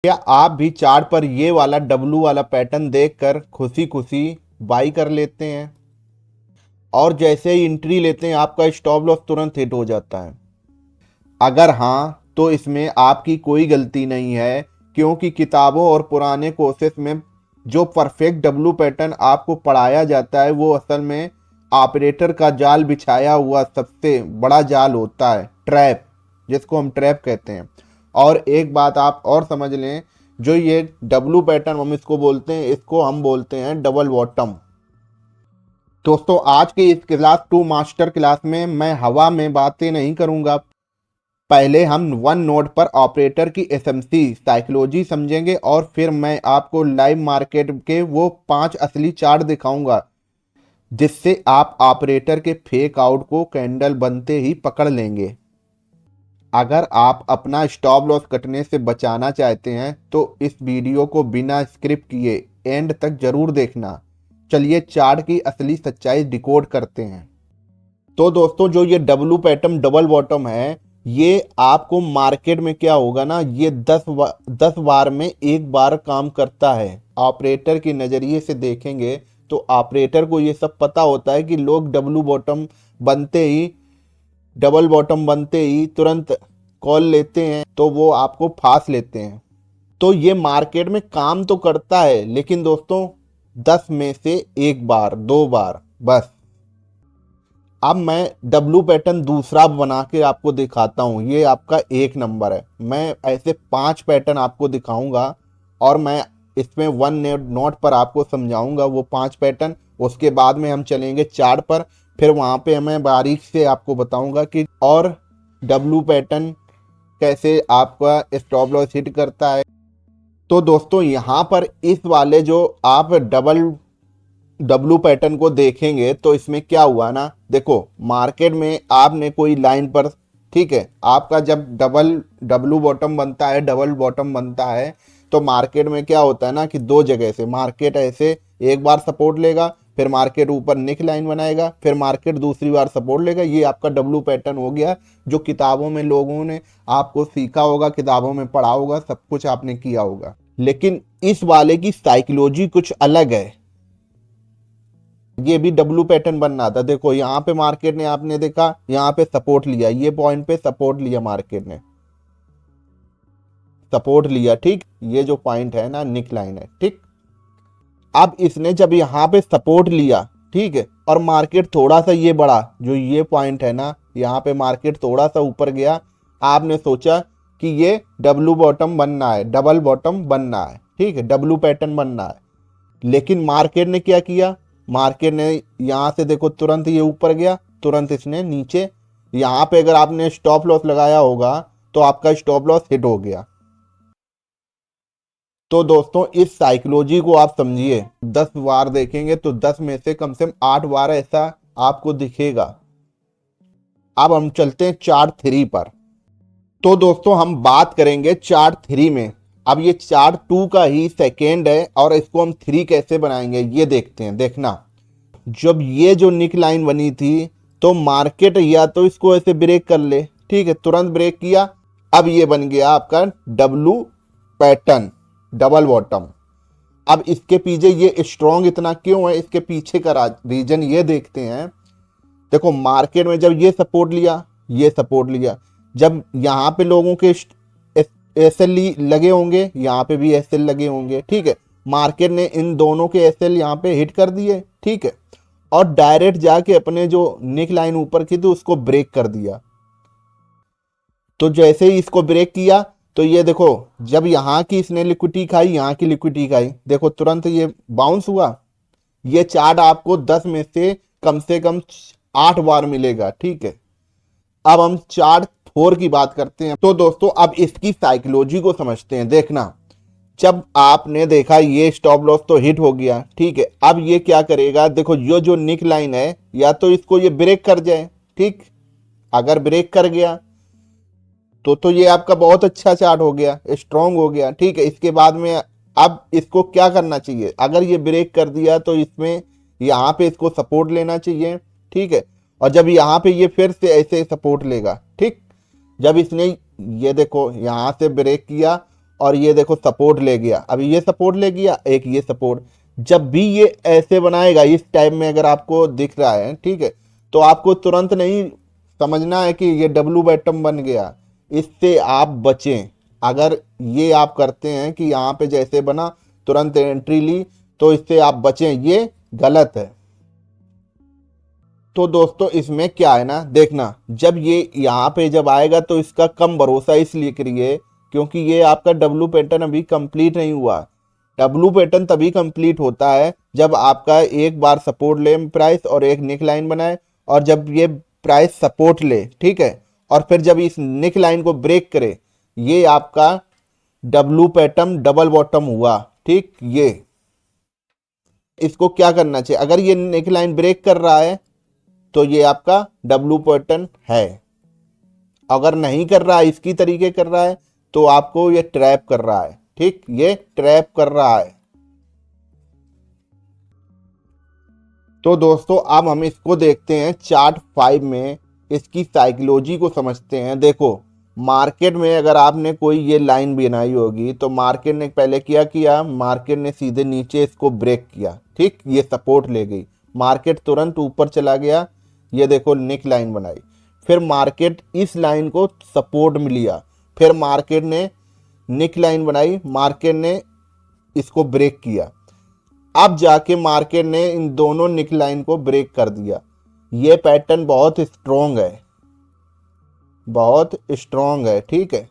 क्या आप भी चार्ट पर ये वाला डब्लू वाला पैटर्न देखकर खुशी खुशी बाई कर लेते हैं और जैसे ही एंट्री लेते हैं आपका स्टॉप लॉस तुरंत हिट हो जाता है? अगर हाँ, तो इसमें आपकी कोई गलती नहीं है, क्योंकि किताबों और पुराने कोर्सेस में जो परफेक्ट डब्लू पैटर्न आपको पढ़ाया जाता है वो असल में ऑपरेटर का जाल बिछाया हुआ सबसे बड़ा जाल होता है, ट्रैप, जिसको हम ट्रैप कहते हैं। और एक बात आप और समझ लें, जो ये डब्लू पैटर्न हम इसको बोलते हैं, इसको हम बोलते हैं डबल बॉटम। दोस्तों, आज के इस क्लास 2 मास्टर क्लास में मैं हवा में बातें नहीं करूंगा। पहले हम वन नोड पर ऑपरेटर की एसएमसी साइकोलॉजी समझेंगे और फिर मैं आपको लाइव मार्केट के वो 5 असली चार्ट दिखाऊंगा जिससे आप ऑपरेटर के फेक आउट को कैंडल बनते ही पकड़ लेंगे। अगर आप अपना स्टॉप लॉस कटने से बचाना चाहते हैं तो इस वीडियो को बिना स्क्रिप्ट किए एंड तक जरूर देखना। चलिए चार्ट की असली सच्चाई डिकोड करते हैं। तो दोस्तों, जो ये डब्लू पैटर्न डबल बॉटम है, ये आपको मार्केट में क्या होगा ना, ये 10 बार में एक बार काम करता है। ऑपरेटर के नज़रिए से देखेंगे तो ऑपरेटर को ये सब पता होता है कि लोग डबल बॉटम बनते ही तुरंत कॉल लेते हैं, तो वो आपको फांस लेते हैं। तो ये मार्केट में काम तो करता है, लेकिन दोस्तों 10 में से एक बार 2 बार बस। अब मैं डब्लू पैटर्न दूसरा बना के आपको दिखाता हूँ। ये आपका 1 नंबर है। मैं ऐसे 5 पैटर्न आपको दिखाऊंगा और मैं इसमें वन नोट पर आपको समझाऊंगा वो 5 पैटर्न। उसके बाद में हम चलेंगे चार्ट पर, फिर वहाँ पे मैं बारीक से आपको बताऊंगा कि और डब्लू पैटर्न कैसे आपका स्टॉप लॉस हिट करता है। तो दोस्तों, यहाँ पर इस वाले जो आप डब्लू पैटर्न को देखेंगे तो इसमें क्या हुआ ना, देखो मार्केट में आपने कोई लाइन पर, ठीक है, आपका जब डब्लू बॉटम बनता है, डबल बॉटम बनता है, तो मार्केट में क्या होता है ना कि 2 जगह से मार्केट ऐसे एक बार सपोर्ट लेगा, फिर मार्केट ऊपर निक लाइन बनाएगा, फिर मार्केट दूसरी बार सपोर्ट लेगा। ये आपका डब्लू पैटर्न हो गया, जो किताबों में लोगों ने आपको सीखा होगा, किताबों में पढ़ा होगा, सब कुछ आपने किया होगा। लेकिन इस वाले की साइकोलॉजी कुछ अलग है। ये भी डब्लू पैटर्न बनना था। देखो यहाँ पे मार्केट ने, आपने देखा यहाँ पे सपोर्ट लिया, ये पॉइंट पे सपोर्ट लिया, मार्केट ने सपोर्ट लिया, ठीक। ये जो पॉइंट है ना, निक लाइन है, ठीक। अब इसने जब यहाँ पे सपोर्ट लिया, ठीक है, और मार्केट थोड़ा सा ये बढ़ा, जो ये पॉइंट है ना, यहाँ पे मार्केट थोड़ा सा ऊपर गया, आपने सोचा कि ये डब्लू बॉटम बनना है, डबल बॉटम बनना है, ठीक है, डब्लू पैटर्न बनना है। लेकिन मार्केट ने क्या किया, मार्केट ने यहाँ से देखो तुरंत ये ऊपर गया, तुरंत इसने नीचे, यहाँ पे अगर आपने स्टॉप लॉस लगाया होगा तो आपका स्टॉप लॉस हिट हो गया। तो दोस्तों, इस साइकोलॉजी को आप समझिए। 10 बार देखेंगे तो 10 में से कम 8 बार ऐसा आपको दिखेगा। अब हम चलते हैं चार्ट 3 पर। तो दोस्तों, हम बात करेंगे चार्ट 3 में। अब ये चार्ट 2 का ही सेकेंड है और इसको हम 3 कैसे बनाएंगे ये देखते हैं। देखना, जब ये जो निक लाइन बनी थी तो मार्केट या तो इसको ऐसे ब्रेक कर ले, ठीक है, तुरंत ब्रेक किया। अब ये बन गया आपका डब्लू पैटर्न डबल बॉटम। अब इसके पीछे ये स्ट्रॉन्ग इतना क्यों है, इसके पीछे का रीजन ये देखते हैं। देखो मार्केट में जब ये सपोर्ट लिया, ये सपोर्ट लिया, जब यहाँ पे लोगों के एसएल लगे होंगे, यहाँ पे भी एसएल लगे होंगे, ठीक है, मार्केट ने इन दोनों के एसएल यहाँ पे हिट कर दिए, ठीक है, और डायरेक्ट जाके अपने जो निक लाइन ऊपर की थी उसको ब्रेक कर दिया। तो जैसे ही इसको ब्रेक किया तो ये देखो, जब यहाँ की इसने लिक्विडिटी खाई, यहाँ की लिक्विडिटी खाई, देखो तुरंत ये बाउंस हुआ। ये चार्ट आपको 10 में से कम 8 बार मिलेगा, ठीक है। अब हम चार्ट 4 की बात करते हैं। तो दोस्तों, अब इसकी साइकोलॉजी को समझते हैं। देखना, जब आपने देखा ये स्टॉप लॉस तो हिट हो गया, ठीक है, अब ये क्या करेगा, देखो ये जो निक लाइन है, या तो इसको ये ब्रेक कर जाए, ठीक, अगर ब्रेक कर गया तो ये आपका बहुत अच्छा चार्ट हो गया, स्ट्रॉन्ग हो गया, ठीक है। इसके बाद में अब इसको क्या करना चाहिए, अगर ये ब्रेक कर दिया तो इसमें यहाँ पे इसको सपोर्ट लेना चाहिए, ठीक है, और जब यहाँ पे ये फिर से ऐसे सपोर्ट लेगा, ठीक, जब इसने ये देखो यहाँ से ब्रेक किया और ये देखो सपोर्ट ले गया, अभी ये सपोर्ट ले गया, एक ये सपोर्ट। जब भी ये ऐसे बनाएगा इस टाइप में अगर आपको दिख रहा है, ठीक है, तो आपको तुरंत नहीं समझना है कि ये डब्लू बॉटम बन गया, इससे आप बचें। अगर ये आप करते हैं कि यहाँ पे जैसे बना तुरंत एंट्री ली, तो इससे आप बचें, ये गलत है। तो दोस्तों इसमें क्या है ना, देखना जब ये यहाँ पे जब आएगा तो इसका कम भरोसा इसलिए करिए क्योंकि ये आपका डब्लू पैटर्न अभी कंप्लीट नहीं हुआ। डब्लू पैटर्न तभी कंप्लीट होता है जब आपका एक बार सपोर्ट ले प्राइस और एक नेक लाइन बनाए, और जब ये प्राइस सपोर्ट ले, ठीक है, और फिर जब इस नेक लाइन को ब्रेक करे, ये आपका डब्लू पैटर्न डबल बॉटम हुआ। ठीक, ये इसको क्या करना चाहिए, अगर ये नेक लाइन ब्रेक कर रहा है तो ये आपका डब्लू पैटर्न है, अगर नहीं कर रहा है इसकी तरीके कर रहा है तो आपको ये ट्रैप कर रहा है। ठीक, ये ट्रैप कर रहा है। तो दोस्तों अब हम इसको देखते हैं चार्ट 5 में, इसकी साइकोलॉजी को समझते हैं। देखो मार्केट में अगर आपने कोई ये लाइन बनाई होगी तो मार्केट ने पहले क्या किया, मार्केट ने सीधे नीचे इसको ब्रेक किया, ठीक, ये सपोर्ट ले गई, मार्केट तुरंत ऊपर चला गया, ये देखो नेक लाइन बनाई, फिर मार्केट इस लाइन को सपोर्ट में लिया, फिर मार्केट ने नेक लाइन बनाई, मार्केट ने इसको ब्रेक किया, अब जाके मार्केट ने इन दोनों नेक लाइन को ब्रेक कर दिया। ये पैटर्न बहुत स्ट्रॉन्ग है, बहुत स्ट्रॉन्ग है। ठीक है,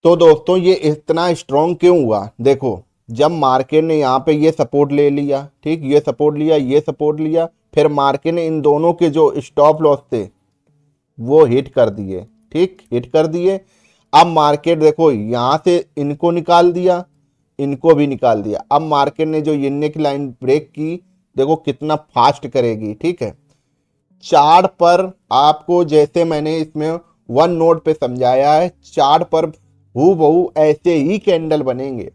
तो दोस्तों ये इतना स्ट्रॉन्ग क्यों हुआ, देखो जब मार्केट ने यहाँ पे ये सपोर्ट ले लिया, ठीक, ये सपोर्ट लिया, ये सपोर्ट लिया, फिर मार्केट ने इन दोनों के जो स्टॉप लॉस थे वो हिट कर दिए, ठीक, हिट कर दिए। अब मार्केट देखो यहाँ से इनको निकाल दिया, इनको भी निकाल दिया, अब मार्केट ने जो ये नेक लाइन ब्रेक की, देखो कितना फास्ट करेगी। ठीक है, चार्ट पर आपको जैसे मैंने इसमें वन नोट पे समझाया है, चार्ट पर हूबहू ऐसे ही कैंडल बनेंगे।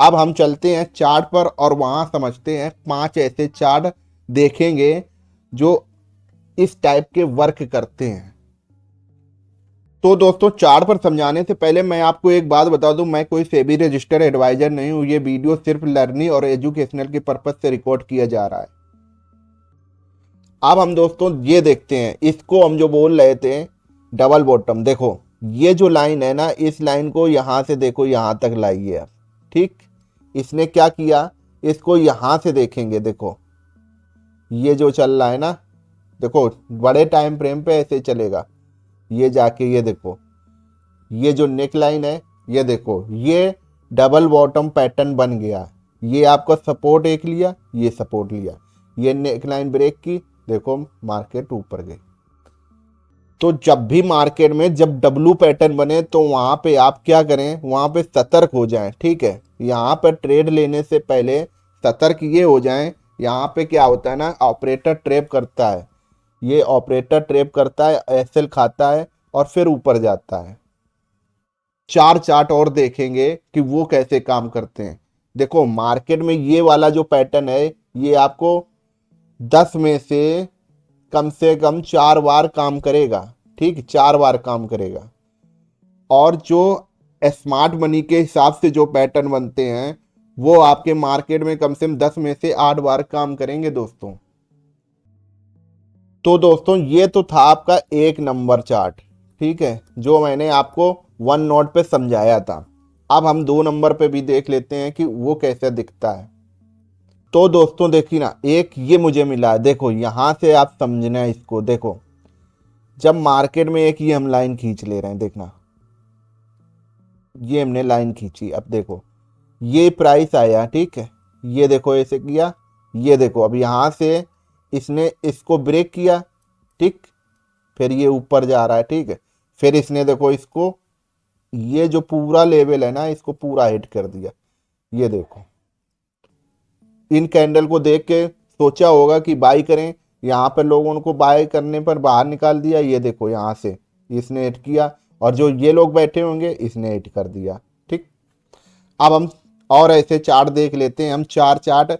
अब हम चलते हैं चार्ट पर और वहां समझते हैं 5 ऐसे चार्ट देखेंगे जो इस टाइप के वर्क करते हैं। तो दोस्तों चार्ट पर समझाने से पहले मैं आपको एक बात बता दूं, मैं कोई सेबी रजिस्टर्ड एडवाइजर नहीं हूं, ये वीडियो सिर्फ लर्निंग और एजुकेशनल के पर्पज से रिकॉर्ड किया जा रहा है। अब हम दोस्तों ये देखते हैं, इसको हम जो बोल रहे थे डबल बॉटम, देखो ये जो लाइन है ना, इस लाइन को यहां से देखो यहां तक लाइए आप, ठीक, इसने क्या किया, इसको यहां से देखेंगे, देखो ये जो चल रहा है ना, देखो बड़े टाइम फ्रेम पे ऐसे चलेगा, ये जाके ये देखो ये जो नेक लाइन है, ये देखो ये डबल बॉटम पैटर्न बन गया, ये आपका सपोर्ट एक लिया, ये सपोर्ट लिया, ये नेक लाइन ब्रेक की, देखो मार्केट ऊपर गई। तो जब भी मार्केट में जब डब्लू पैटर्न बने तो वहां पे आप क्या करें, वहां पे सतर्क हो जाएं। ठीक है, यहाँ पर ट्रेड लेने से पहले सतर्क ये हो जाएं। यहाँ पे क्या होता है ना, ऑपरेटर ट्रैप करता है, ये ऑपरेटर ट्रैप करता है, एसएल खाता है और फिर ऊपर जाता है। 4 चार्ट और देखेंगे कि वो कैसे काम करते हैं। देखो मार्केट में ये वाला जो पैटर्न है, ये आपको 10 में से कम 4 बार काम करेगा, ठीक, 4 बार काम करेगा। और जो स्मार्ट मनी के हिसाब से जो पैटर्न बनते हैं वो आपके मार्केट में कम से कम 10 में से 8 बार काम करेंगे दोस्तों। तो दोस्तों ये तो था आपका 1 नंबर चार्ट, ठीक है, जो मैंने आपको वन नोट पे समझाया था। अब हम 2 नंबर पे भी देख लेते हैं कि वो कैसे दिखता है। तो दोस्तों देखिए ना, एक ये मुझे मिला है, देखो यहां से आप समझना है इसको। देखो जब मार्केट में एक ये हम लाइन खींच ले रहे हैं, देखना ये हमने लाइन खींची, अब देखो ये प्राइस आया, ठीक है, ये देखो ऐसे किया, ये देखो अब यहां से इसने इसको ब्रेक किया, ठीक, फिर ये ऊपर जा रहा है, ठीक है, फिर इसने देखो इसको ये जो पूरा लेवल है ना इसको पूरा हिट कर दिया। ये देखो इन कैंडल को देख के सोचा होगा कि बाई करें, यहाँ पर लोगों को बाय करने पर बाहर निकाल दिया। ये देखो यहाँ से इसने हिट किया और जो ये लोग बैठे होंगे इसने हिट कर दिया, ठीक। अब हम और ऐसे चार्ट देख लेते हैं, हम 4 चार्ट।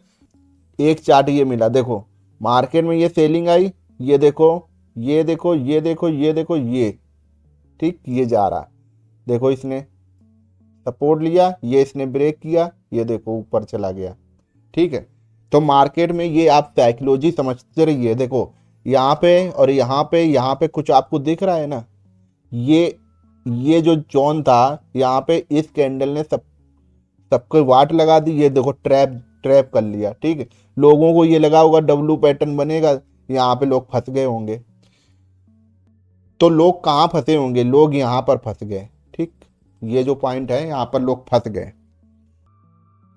एक चार्ट ये मिला, देखो मार्केट में ये सेलिंग आई, ये देखो ये देखो, ये देखो, ये देखो, ये ठीक, ये जा रहा है। देखो इसने सपोर्ट लिया, ये इसने ब्रेक किया, ये देखो ऊपर चला गया। ठीक है, तो मार्केट में ये आप साइकोलॉजी समझते रहिए। देखो यहाँ पे और यहाँ पे कुछ आपको दिख रहा है ना, ये जो जोन था यहाँ पे, इस कैंडल ने सबको वाट लगा दी। ये देखो ट्रैप ट्रैप कर लिया। ठीक है, लोगों को ये लगा होगा डब्लू पैटर्न बनेगा, यहाँ पे लोग फंस गए होंगे। तो लोग कहाँ फंसे होंगे, लोग यहाँ पर फंस गए। ठीक, ये जो पॉइंट है यहाँ पर लोग फंस गए।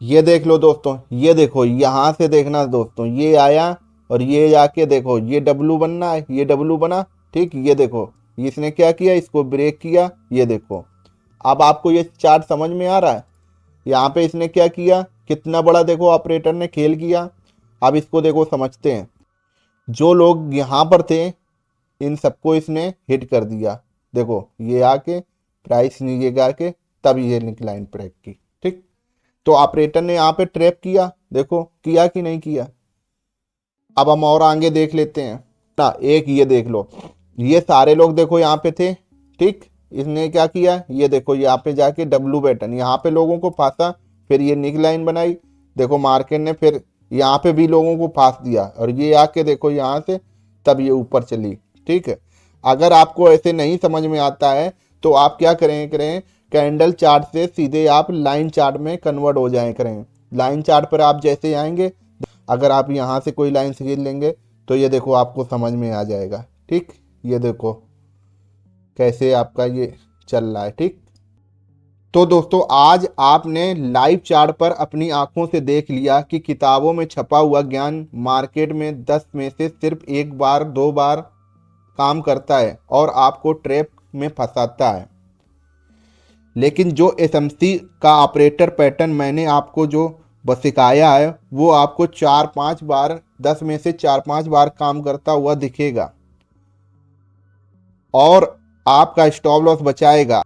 ये देख लो दोस्तों, ये देखो यहाँ से देखना दोस्तों, ये आया और ये जाके देखो, ये डब्लू बनना है, ये डब्लू बना। ठीक, ये देखो इसने क्या किया, इसको ब्रेक किया। ये देखो, अब आपको ये चार्ट समझ में आ रहा है। यहाँ पे इसने क्या किया, कितना बड़ा देखो ऑपरेटर ने खेल किया। अब इसको देखो समझते हैं, जो लोग यहाँ पर थे इन सबको इसने हिट कर दिया। देखो ये आके प्राइस नीचे गा के तब ये निकलाइन ब्रेक की। ठीक, तो ऑपरेटर ने यहाँ पे ट्रैप किया, देखो किया कि नहीं किया। अब हम और आगे देख लेते हैं ना, एक ये देख लो, ये सारे लोग देखो यहाँ पे थे। ठीक, इसने क्या किया, ये देखो यहाँ पे जाके डब्लू पैटर्न, यहाँ पे लोगों को फांसा, फिर ये निक लाइन बनाई। देखो मार्केट ने फिर यहाँ पे भी लोगों को फांस दिया और ये आके देखो यहाँ से तब ये ऊपर चली। ठीक है, अगर आपको ऐसे नहीं समझ में आता है तो आप क्या करें, कैंडल चार्ट से सीधे आप लाइन चार्ट में कन्वर्ट हो जाए करें। लाइन चार्ट पर आप जैसे आएंगे, अगर आप यहाँ से कोई लाइन खींच लेंगे तो ये देखो आपको समझ में आ जाएगा। ठीक, ये देखो कैसे आपका ये चल रहा है। ठीक, तो दोस्तों आज आपने लाइव चार्ट पर अपनी आंखों से देख लिया कि किताबों में छपा हुआ ज्ञान मार्केट में 10 में से सिर्फ एक बार 2 बार काम करता है और आपको ट्रैप में फंसाता है। लेकिन जो एसएमसी का ऑपरेटर पैटर्न मैंने आपको जो बस सिखाया है वो आपको 4-5 बार, 10 में से 4-5 बार काम करता हुआ दिखेगा और आपका स्टॉप लॉस बचाएगा।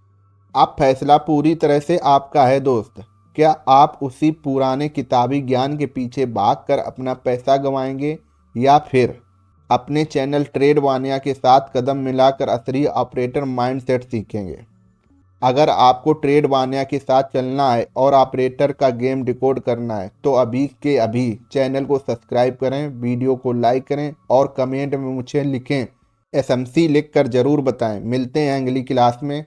अब फैसला पूरी तरह से आपका है दोस्त। क्या आप उसी पुराने किताबी ज्ञान के पीछे भागकर अपना पैसा गंवाएंगे या फिर अपने चैनल ट्रेड वानिया के साथ कदम मिलाकर असली ऑपरेटर माइंडसेट सीखेंगे? अगर आपको ट्रेड वानिया के साथ चलना है और ऑपरेटर का गेम डिकोड करना है तो अभी के अभी चैनल को सब्सक्राइब करें, वीडियो को लाइक करें और कमेंट में मुझे लिखें एसएमसी लिख कर ज़रूर बताएं। मिलते हैं अगली क्लास में।